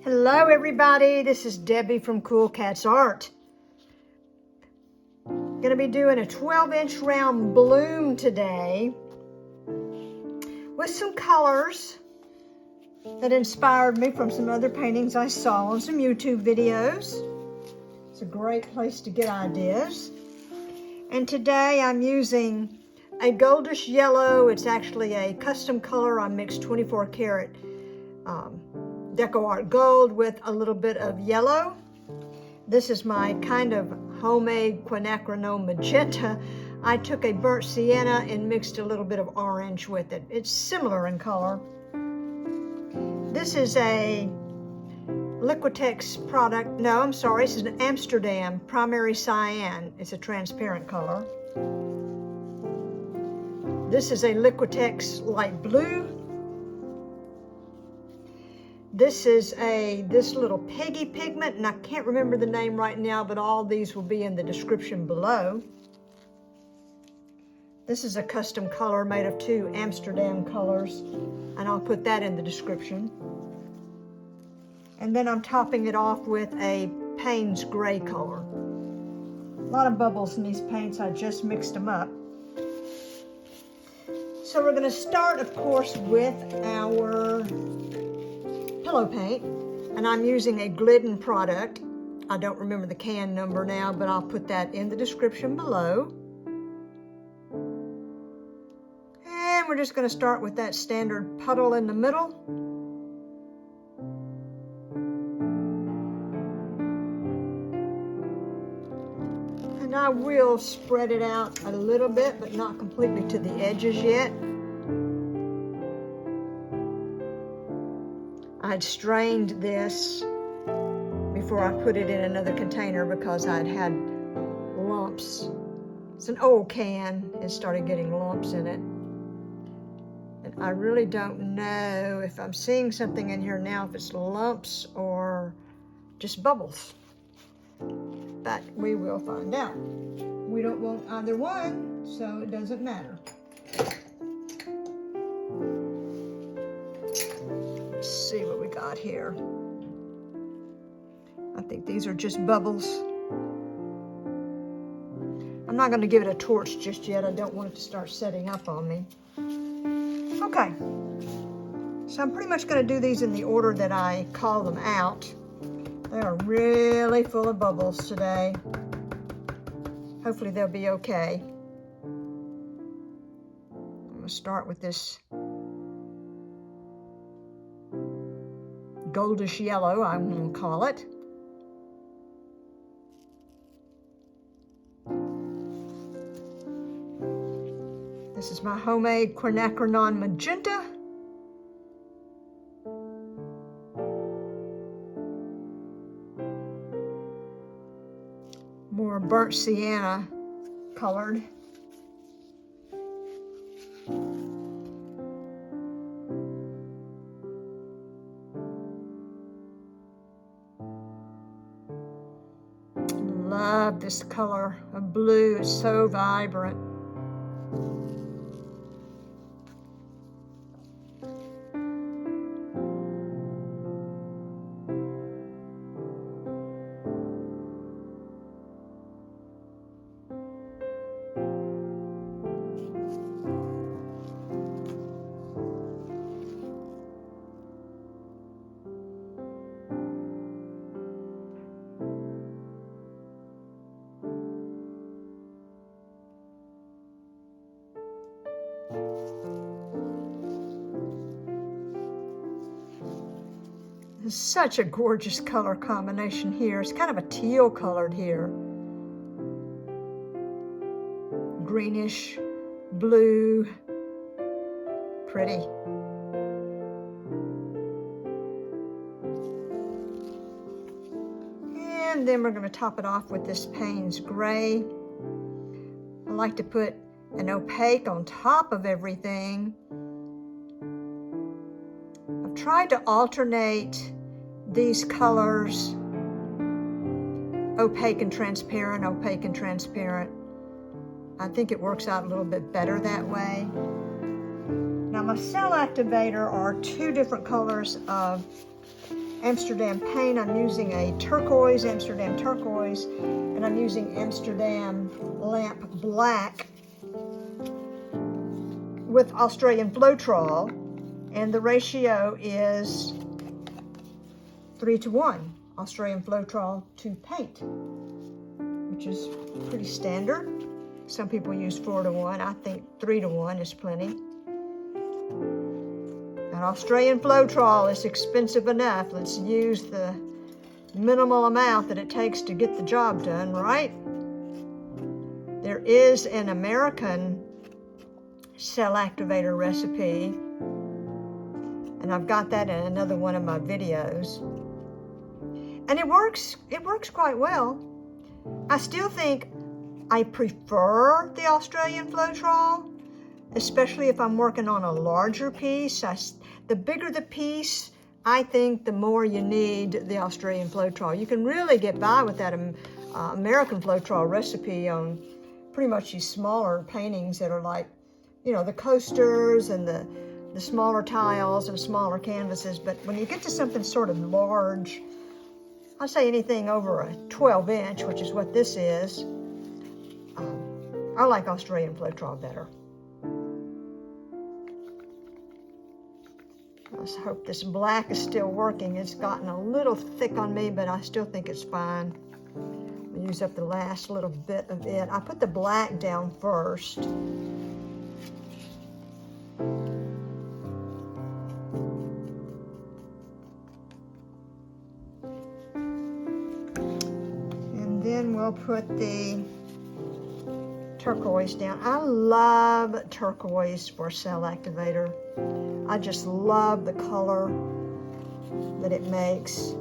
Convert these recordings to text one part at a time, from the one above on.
Hello everybody, this is Debbie from Cool Cats Art. Gonna be doing a 12-inch round bloom today with some colors that inspired me from some other paintings I saw on some YouTube videos. It's a great place to get ideas. And today I'm using a goldish yellow. It's actually a custom color. I mixed 24 karat Deco Art gold with a little bit of yellow. This is my kind of homemade quinacridone magenta. I took a burnt sienna and mixed a little bit of orange with it. It's similar in color. This is a Liquitex product. No, I'm sorry, this is an Amsterdam primary cyan. It's a transparent color. This is a Liquitex light blue. This is this little piggy pigment, and I can't remember the name right now, but all these will be in the description below. This is a custom color made of 2 Amsterdam colors, and I'll put that in the description. And then I'm topping it off with a Paynes Gray color. A lot of bubbles in these paints, I just mixed them up. So we're gonna start, of course, with our pillow paint, and I'm using a Glidden product. I don't remember the can number now, but I'll put that in the description below. And we're just going to start with that standard puddle in the middle. And I will spread it out a little bit, but not completely to the edges yet. I'd strained this before I put it in another container because I'd had lumps. It's an old can. It started getting lumps in it. And I really don't know if I'm seeing something in here now, if it's lumps or just bubbles. But we will find out. We don't want either one, so it doesn't matter. Let's see what we got here. I think these are just bubbles. I'm not going to give it a torch just yet. I don't want it to start setting up on me. Okay. So I'm pretty much going to do these in the order that I call them out. They are really full of bubbles today. Hopefully they'll be okay. I'm going to start with this goldish yellow, I'm going to call it. This is my homemade quinacridone magenta. More burnt sienna colored. Love this color of blue, it's so vibrant. It's such a gorgeous color combination here. It's kind of a teal colored here. Greenish, blue, pretty. And then we're going to top it off with this Paynes Gray. I like to put an opaque on top of everything. I've tried to alternate these colors, opaque and transparent, opaque and transparent. I think it works out a little bit better that way. Now my cell activator are two different colors of Amsterdam paint. I'm using a turquoise, Amsterdam turquoise, and I'm using Amsterdam lamp black with Australian Floetrol, and the ratio is 3:1, Australian Floetrol to paint, which is pretty standard. Some people use 4:1. I think 3:1 is plenty. And Australian Floetrol is expensive enough. Let's use the minimal amount that it takes to get the job done, right? There is an American cell activator recipe, and I've got that in another one of my videos. And it works quite well. I still think I prefer the Australian Floetrol, especially if I'm working on a larger piece. The bigger the piece, I think the more you need the Australian Floetrol. You can really get by with that American Floetrol recipe on pretty much these smaller paintings that are like, you know, the coasters and the smaller tiles and smaller canvases. But when you get to something sort of large, I'd say anything over a 12-inch, which is what this is, I like Australian Floetrol better. Let's hope this black is still working. It's gotten a little thick on me, but I still think it's fine. I'll use up the last little bit of it. I put the black down first. And then we'll put the turquoise down. I love turquoise for cell activator. I just love the color that it makes.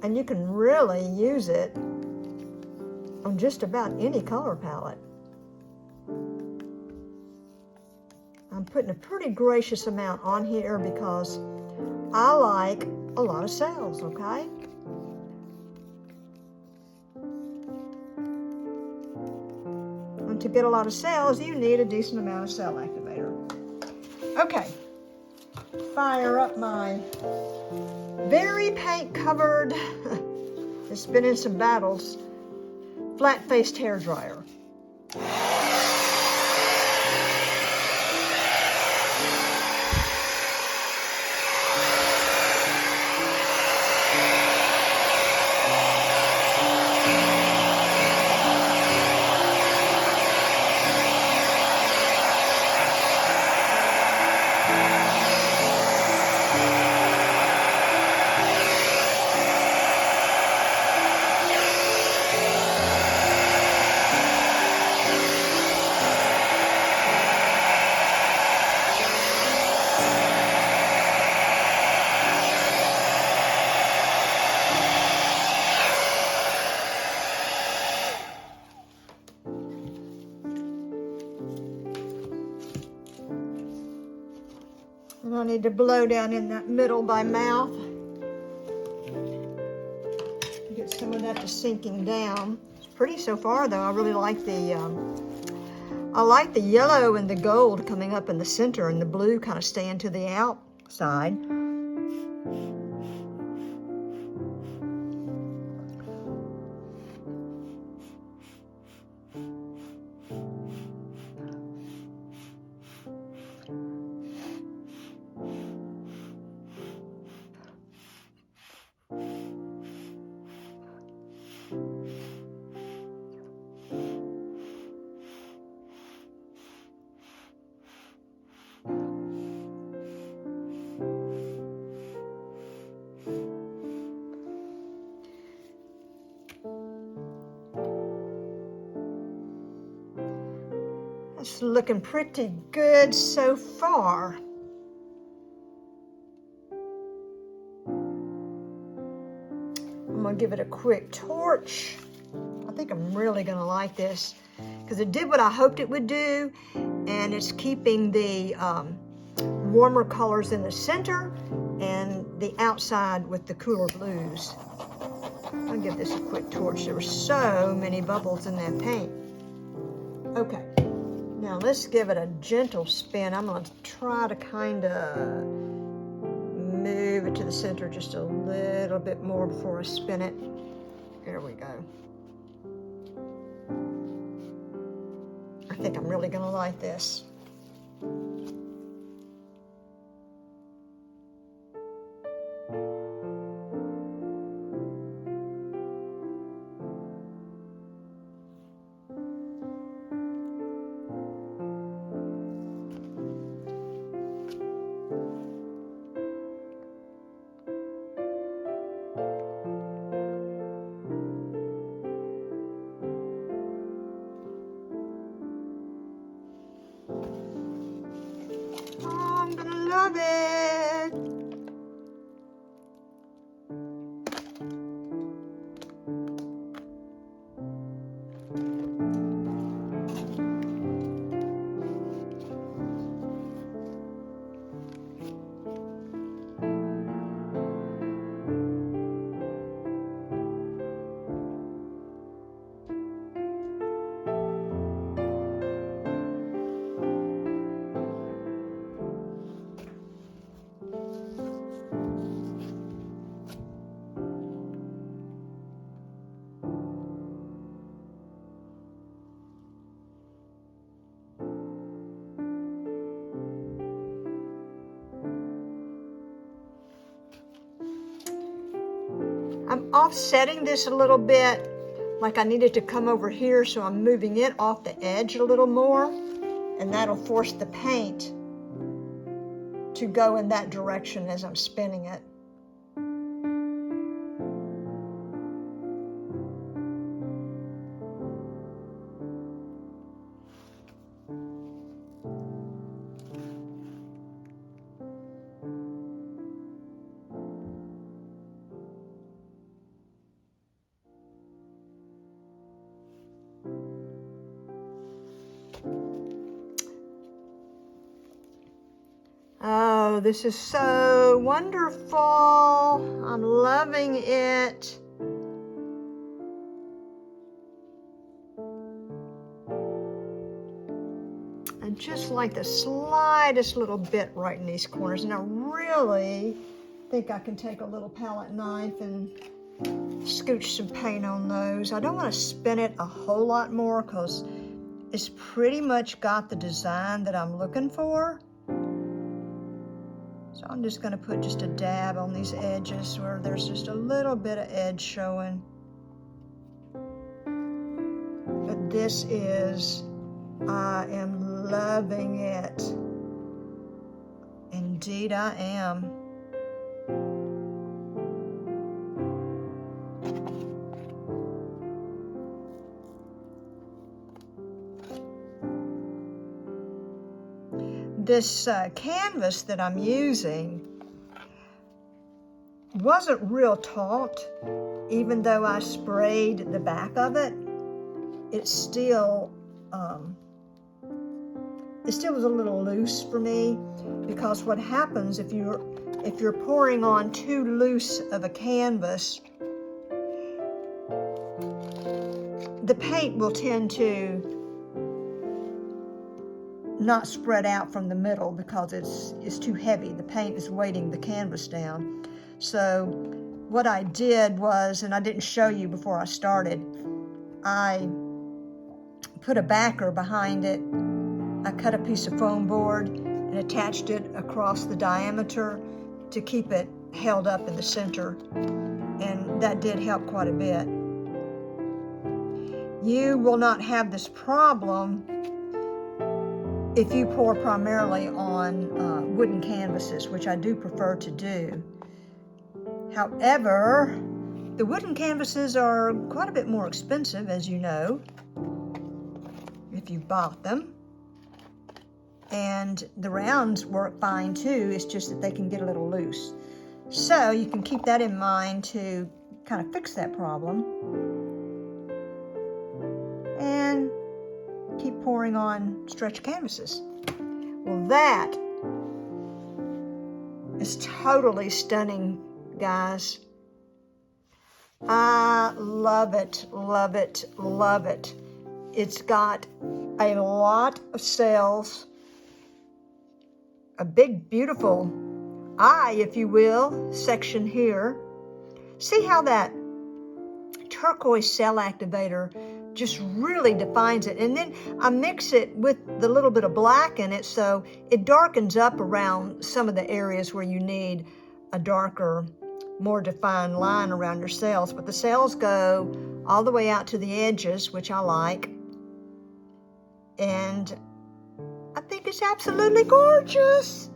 And you can really use it on just about any color palette. I'm putting a pretty gracious amount on here because I like a lot of cells, okay? And to get a lot of cells, you need a decent amount of cell activator. Okay, fire up my very paint covered, it's been in some battles, flat-faced hair dryer. And I need to blow down in that middle by mouth. Get some of that to sinking down. It's pretty so far though. I really like the yellow and the gold coming up in the center and the blue kind of staying to the outside. It's looking pretty good so far. I'm gonna give it a quick torch. I think I'm really gonna like this because it did what I hoped it would do, and it's keeping the warmer colors in the center and the outside with the cooler blues. I'll give this a quick torch. There were so many bubbles in that paint. Okay. Now let's give it a gentle spin. I'm going to try to kind of move it to the center just a little bit more before I spin it. There we go. I think I'm really going to like this. Oh, I'm gonna love it. I'm offsetting this a little bit, like I needed to come over here, so I'm moving it off the edge a little more, and that'll force the paint to go in that direction as I'm spinning it. Oh, this is so wonderful. I'm loving it. I just like the slightest little bit right in these corners. And I really think I can take a little palette knife and scooch some paint on those. I don't want to spin it a whole lot more because it's pretty much got the design that I'm looking for. So I'm just going to put just a dab on these edges where there's just a little bit of edge showing. But this is, I am loving it. Indeed I am. This canvas that I'm using wasn't real taut, even though I sprayed the back of it. It still was a little loose for me, because what happens if you're pouring on too loose of a canvas, the paint will tend to not spread out from the middle because it's too heavy. The paint is weighting the canvas down. So what I did was, and I didn't show you before I started, I put a backer behind it. I cut a piece of foam board and attached it across the diameter to keep it held up in the center, and that did help quite a bit. You will not have this problem if you pour primarily on wooden canvases, which I do prefer to do. However, the wooden canvases are quite a bit more expensive, as you know, if you bought them. And the rounds work fine too, it's just that they can get a little loose. So you can keep that in mind to kind of fix that problem. And keep pouring on stretch canvases. Well, that is totally stunning, guys. I love it, love it, love it. It's got a lot of cells, a big, beautiful eye, if you will, section here. See how that turquoise cell activator just really defines it. And then I mix it with the little bit of black in it, so it darkens up around some of the areas where you need a darker, more defined line around your cells. But the cells go all the way out to the edges, which I like. And I think it's absolutely gorgeous.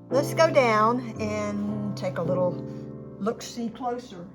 Let's go down and take a little look-see closer.